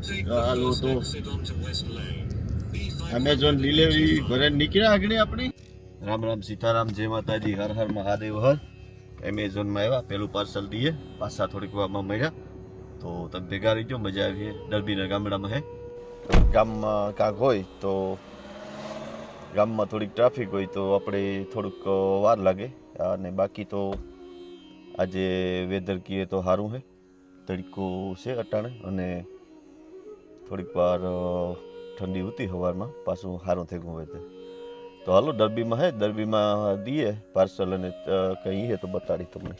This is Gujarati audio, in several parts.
ચાલો તો એમેઝોન ડિલિવરી ઘરે નીકળ્યા આગળ આપણી. રામ રામ સીતારામ, જય માતાજી, હર હર મહાદેવ હર. એમેઝોનમાં આવ્યા, પેલું પાર્સલ દઈએ, પાછા થોડીક વારમાં મળ્યા. તો તમે ભેગા રહીજો, મજા આવી. દરબીના ગામડામાં હે, ગામમાં કાંક હોય તો ગામમાં થોડીક ટ્રાફિક હોય તો આપણે થોડુંક વાર લાગે. અને બાકી તો આજે વેધર કીએ તો સારું છે, તડકો છે અટાણે, અને થોડીક વાર ઠંડી ઉતી સવારમાં, પાછું સારું થઈ ગયું વેધર. તો હાલો દરબીમાં હે, દરબીમાં દઈએ પાર્સલ, અને કંઈ હે તો બતાડી તમને.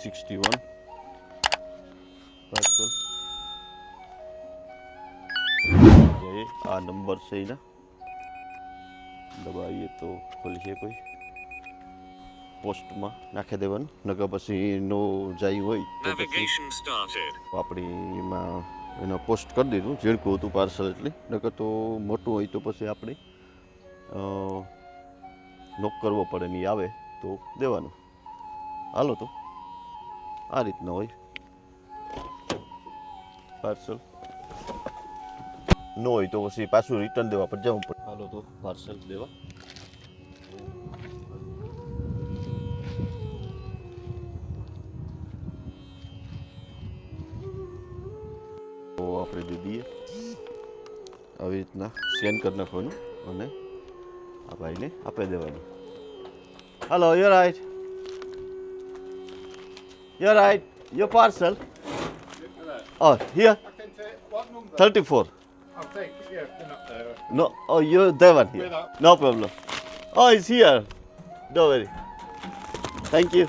61 પાર્સલ. આ નંબર છે એના, દબાવીએ તો ખોલશે. કોઈ પોસ્ટમાં નાખી દેવાનું, નકર પછી નો જાય હોય તો આપણે એમાં એનો પોસ્ટ કરી દીધું. ઝીણકું હતું પાર્સલ એટલે, નકર તો મોટું હોય તો પછી આપણે નોક કરવો પડે, નહીં આવે તો દેવાનું. હાલો તો આ રીતના હોય પાર્સલ. ન હોય તો પછી પાછું રિટર્ન દેવા પર જવું પડે. હાલો તો પાર્સલ દેવા. તો આપણે દે દઈએ આવી રીતના, સ્કેન કરી નાખવાનું અને આ ભાઈને આપી દેવાનું. Hello, you right, you right, your parcel. Oh, here. 34. I'll take it, yeah, they're not there. No, oh, you're that one here. No problem. Oh, it's here. Don't worry. Thank you.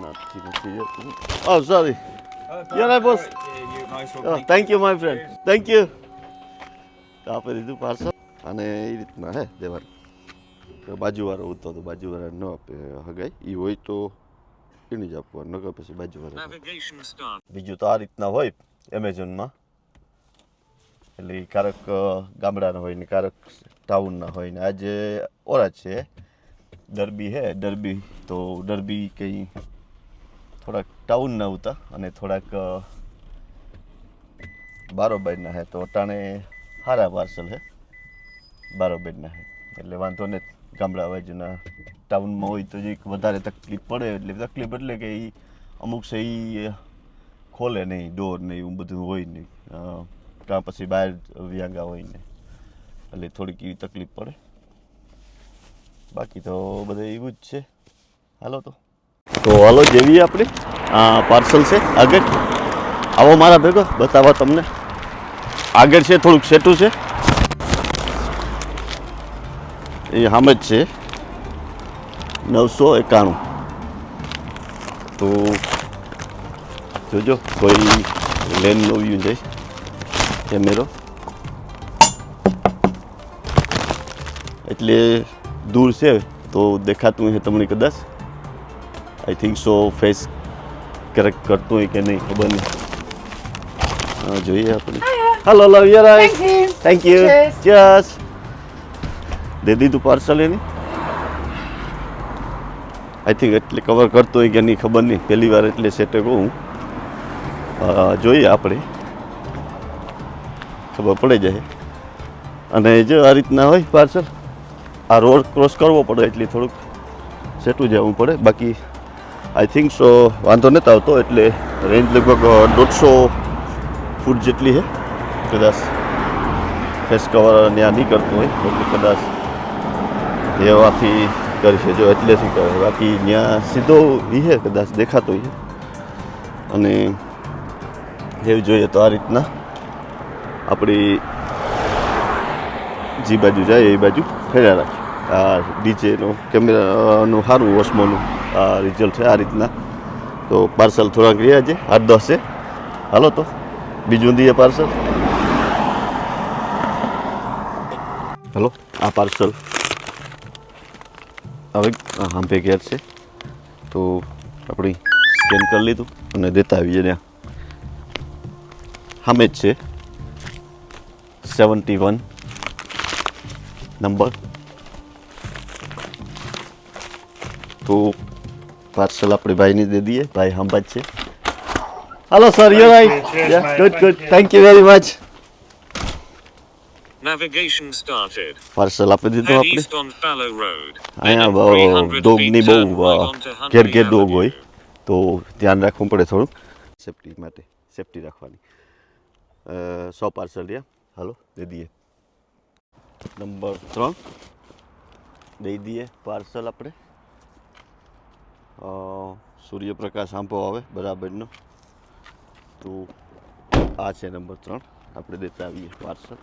Nothing here. Oh, sorry. You're right, boss. Yeah, you nice one. Oh, thank you, my friend. Thank you. આપી દીધું પાર્સલ, અને એ રીતના હે દેવાનું. બાજુવાળો ઉતો તો બાજુવાળા ન આપે હગાઈ, એ હોય તો એની જ આપવાનું, નકર પછી બાજુવાળા. બીજું તો આ રીતના હોય એમેઝોનમાં. એટલે ક્યારેક ગામડાના હોય ને ક્યારેક ટાઉનના હોય ને. આજે ઓરા છે, ડરબી હે, ડરબી. તો ડરબી કંઈ થોડાક ટાઉનના હતા અને થોડાક બારોબારના હે. તો અટાણે સારા પાર્સલ હે, બારોબારના હે, એટલે વાંધો નથી. ગામડા બાજુના ટાઉનમાં હોય તો જે વધારે તકલીફ પડે, એટલે તકલીફ એટલે કે એ અમુક છે એ ખોલે નહીં, ડોર નહીં, એવું બધું હોય નહીં, કાં પછી બહાર વ્યાંગા હોય ને, એટલે થોડીક એવી તકલીફ પડે. બાકી તો બધું એવું જ છે. હાલો તો હાલો જેવી આપણે આ પાર્સલ છે આગળ. આવો મારા ભેગો બતાવવા તમને. આગળ છે, થોડુંક સેટું છે, એ સામે જ છે. 991. તો જોજો કોઈ લેન નો વ્યૂ જાય કેમેરો, એટલે દૂર છે તો દેખાતું હોય તમને કદાચ. I think so face correct કરતું હોય કે નહીં ખબર નહીં. જોઈએ આપણે. Hello, love you right. Thank you. Cheers. દે દીધું પાર્સલ એની. આઈ થિંક એટલે કવર કરતો હોય કે નહીં ખબર નહીં, પહેલી વાર એટલે સેટે કહું. જોઈએ આપણે, ખબર પડી જાય. અને જો આ રીતના હોય પાર્સલ. આ રોડ ક્રોસ કરવો પડે એટલે થોડુંક સેટું જવું પડે. બાકી આઈ થિંક સો વાંધો નથી આવતો. એટલે રેન્જ લગભગ 150 ફૂટ જેટલી છે. કદાચ ફેસ કવર ત્યાં નહીં કરતું હોય એટલે કદાચ એવાથી કરશે, જો એટલેથી કરે. બાકી ત્યાં સીધો એ છે, કદાચ દેખાતો હોય. અને એવું જોઈએ તો આ રીતના આપણી જે બાજુ જાય એ બાજુ ફેર્યા રાખે. આ ડીજેનો કેમેરાનું સારું ઓસ્મોનું આ રિઝલ્ટ છે આ રીતના. તો પાર્સલ થોડાક રહ્યા છે, 8-10 છે. હાલો તો બીજું દઈએ પાર્સલ. હલો, આ પાર્સલ હવે હાંભે ઘેર છે, તો આપણે સ્કેન કરી લીધું અને દેતા આવીએ. ત્યાં સામે જ છે 71 नंबर तो पार्सल अपने भाई ने दे दिए भाई हम बच्चे hello sir you right Cheers, या mate. Good Thank good you. Thank you very much Navigation started. Parcel આપી દીધું Head આપણે east on Fallow Road. Then અહીંયા at 300 ડોગની feet બહુ turn right onto ઘેર Huntley ઘેર ડોગ હોય Avenue. તો ધ્યાન રાખવું પડે થોડુંક સેફટી માટે સેફટી રાખવાની 100 પાર્સલ રહ્યા હાલો દે દઈએ નંબર 3 દઈ દઈએ પાર્સલ આપણે સૂર્યપ્રકાશ આંબો આવે બરાબરનો તો આ છે નંબર 3 આપણે દેતા આવીએ પાર્સલ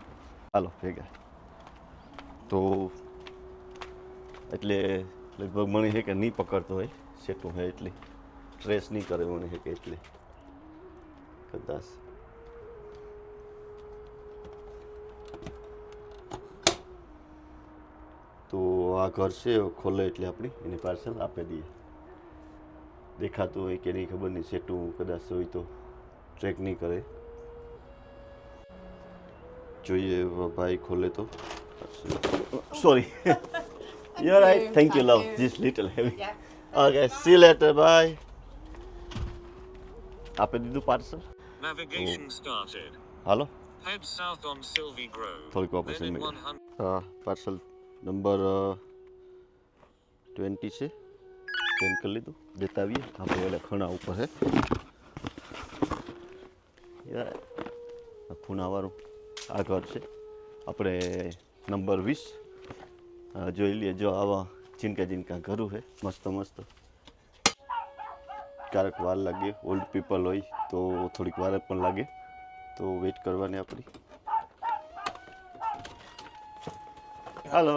હાલો ભેગા તો એટલે લગભગ મને છે કે નહીં પકડતો હોય સેટું હોય એટલે ટ્રેસ નહીં કરે મને છે કે એટલે કદાચ તો આ ઘર છે ખોલે એટલે આપણી એને પાર્સલ આપી દઈએ દેખાતું હોય કે નહીં ખબર નહીં સેટું કદાચ હોય તો ટ્રેક નહીં કરે જોઈએ ભાઈ ખોલે તો sorry you're right thank you love just little heavy okay see you later bye આપી દીધું parcel Navigation started. Hello Head south on Sylvie Grove. થોડીક વાપસ Then in મેળવી 100 હા પાર્સલ નંબર 20 છે સ્કેન કરી લીધું દેતા આવીએ આપણે એટલે ખૂણા ઉપર છે ખૂણાવાળું આ ઘર છે આપણે નંબર 20 જોઈ લઈએ જો આવા જીનકા જીનકા ઘરું છે મસ્ત મસ્ત ક્યારેક વાર લાગે ઓલ્ડ પીપલ હોય તો થોડીક વાર પણ લાગે તો વેઇટ કરવાની આપણી hello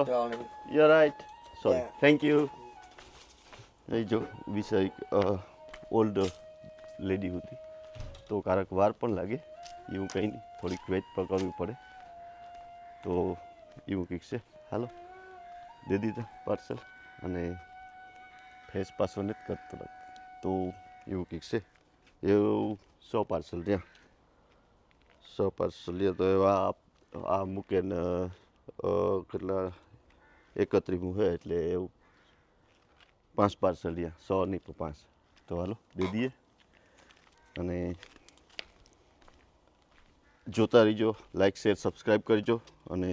you right sorry thank you એ જો વિષય ઓલ્ડ લેડી હતી તો ક્યારેક વાર પણ લાગે એવું કંઈ નહીં થોડીક વેઇટ પણ કરવી પડે તો એવું કંઈક છે હાલો દે દીધા પાર્સલ અને ફેસ પાસો નથી કરતો તો એવું કંઈક છે એવું 100 પાર્સલ ત્યાં 100 પાર્સલ લે તો એવા આ મૂકે ને કેટલા 31 છે એટલે એવું 5 પાર્સલ રહ્યા 100 નહીં પણ 5 તો હાલો દે દઈએ અને જોતા રહીજો લાઈક શેર સબસ્ક્રાઈબ કરજો અને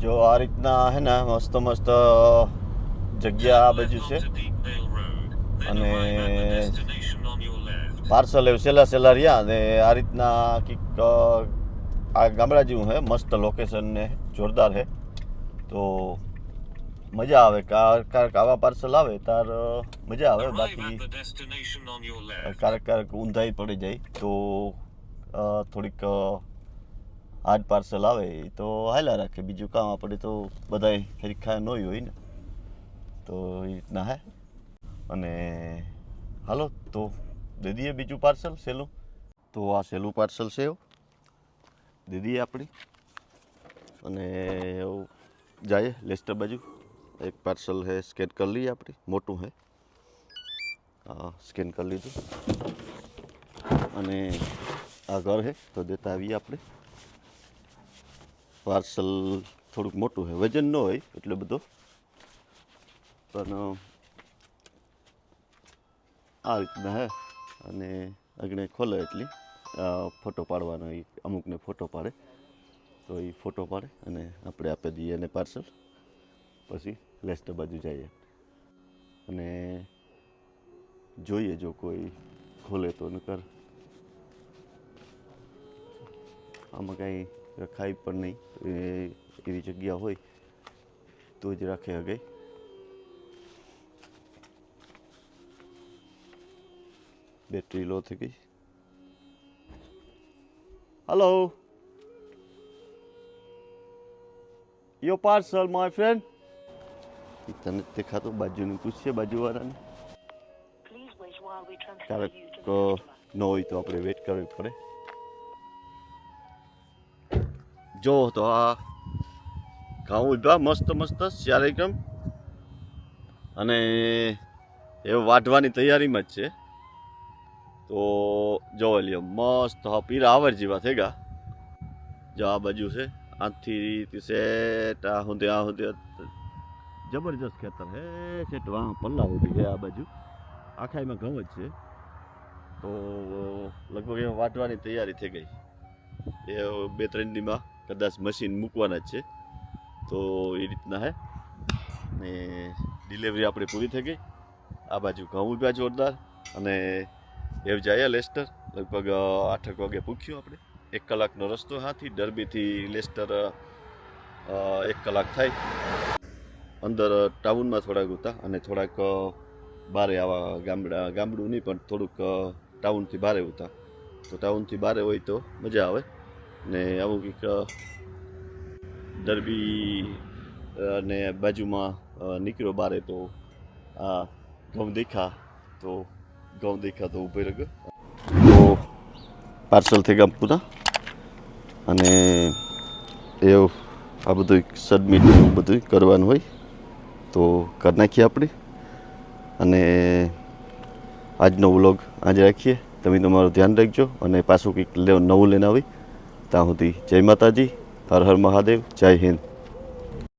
જો આ રીતના હે ને મસ્ત મસ્ત જગ્યા આ બાજુ છે onto Deepdale Road. Then અને arrive at the destination on your left. Parcel એવું સેલા રહ્યા અને આ રીતના કંઈક આ ગામડા જેવું છે મસ્ત લોકેશન ને જોરદાર છે તો મજા આવે ક્યારેક આવા પાર્સલ આવે તાર મજા આવે Arrive બાકી at the destination on your left. ક્યારેક ઊંધાઈ પડી જાય તો થોડીક હાર્ડ પાર્સલ આવે એ તો હાલ્યા રાખે બીજું કામ આપણે તો બધાય ખરીખા ન હોય ને તો એ રીતના હે અને હાલો તો દે દઈએ બીજું પાર્સલ સહેલું તો આ સહેલું પાર્સલ છે એવું દે દઈએ આપણી અને એવું જાય લેસ્ટર બાજુ એક પાર્સલ છે સ્કેન કરી લઈએ આપણી મોટું છે હા સ્કેન કરી લીધું અને આ ઘર છે તો દેતા આવીએ આપણે પાર્સલ થોડુંક મોટું છે વજન ન હોય એટલે બધો પણ આ રીતના હે અને આગળ ખોલે એટલે ફોટો પાડવાનો એ અમુકને ફોટો પાડે તો એ ફોટો પાડે અને આપણે આપી દઈએ એને પાર્સલ પછી લેસ્ટર બાજુ જઈએ અને જોઈએ જો કોઈ ખોલે તો નકર આમાં કાંઈ રખાય પણ નહીં એવી જગ્યા હોય તો જ રાખે હગે બેટરી લો થઈ ગઈ hello your parcel my friend તને દેખાતું બાજુનું પૂછીએ બાજુવાળાને ક્યારેક ન હોય તો આપણે વેઇટ કરવી પડે જો તો આ ઘઉં ઉભા મસ્ત મસ્ત ચારેકમ અને એ વાઢવાની તૈયારીમાં જ છે તો જોવા લ્યો મસ્ત પીરા આવર જેવા થઈ ગયા જો આ બાજુ છે આથી સેટ આ સુધી જબરજસ્ત ખેતર હે સેટ વાહ પલ્લા સુધી છે આ બાજુ આખા એમાં ઘઉં જ છે તો લગભગ એમાં વાટવાની તૈયારી થઈ ગઈ એ 2-3 દીમાં કદાચ મશીન મૂકવાના જ છે તો એ રીતના હે ને ડિલિવરી આપણી પૂરી થઈ ગઈ આ બાજુ ઘઉં ઉભ્યા જોરદાર અને એવ જાય લેસ્ટર લગભગ 8 વાગે પૂછ્યું આપણે 1 કલાકનો રસ્તો હાથી ડર્બીથી લેસ્ટર 1 કલાક થાય અંદર ટાઉનમાં થોડાક હતા અને થોડાક બારે આવા ગામડું નહીં પણ થોડુંક ટાઉનથી બારે હતા તો ટાઉનથી બારે હોય તો મજા આવે ને આવું કંઈક ડર્બી અને બાજુમાં નીકળ્યો બારે તો આ ઘઉં દેખા તો ઊભી રહ્યો તો પાર્સલ થઈ ગયા પૂરા અને એવું આ બધું સબમિટ બધું કરવાનું હોય તો કરી નાખીએ આપણે અને આજનો વ્લોગ આજે રાખીએ તમે તમારું ધ્યાન રાખજો અને પાછું કંઈક નવું લઈને આવી ત્યાં સુધી જય માતાજી હર હર મહાદેવ જય હિન્દ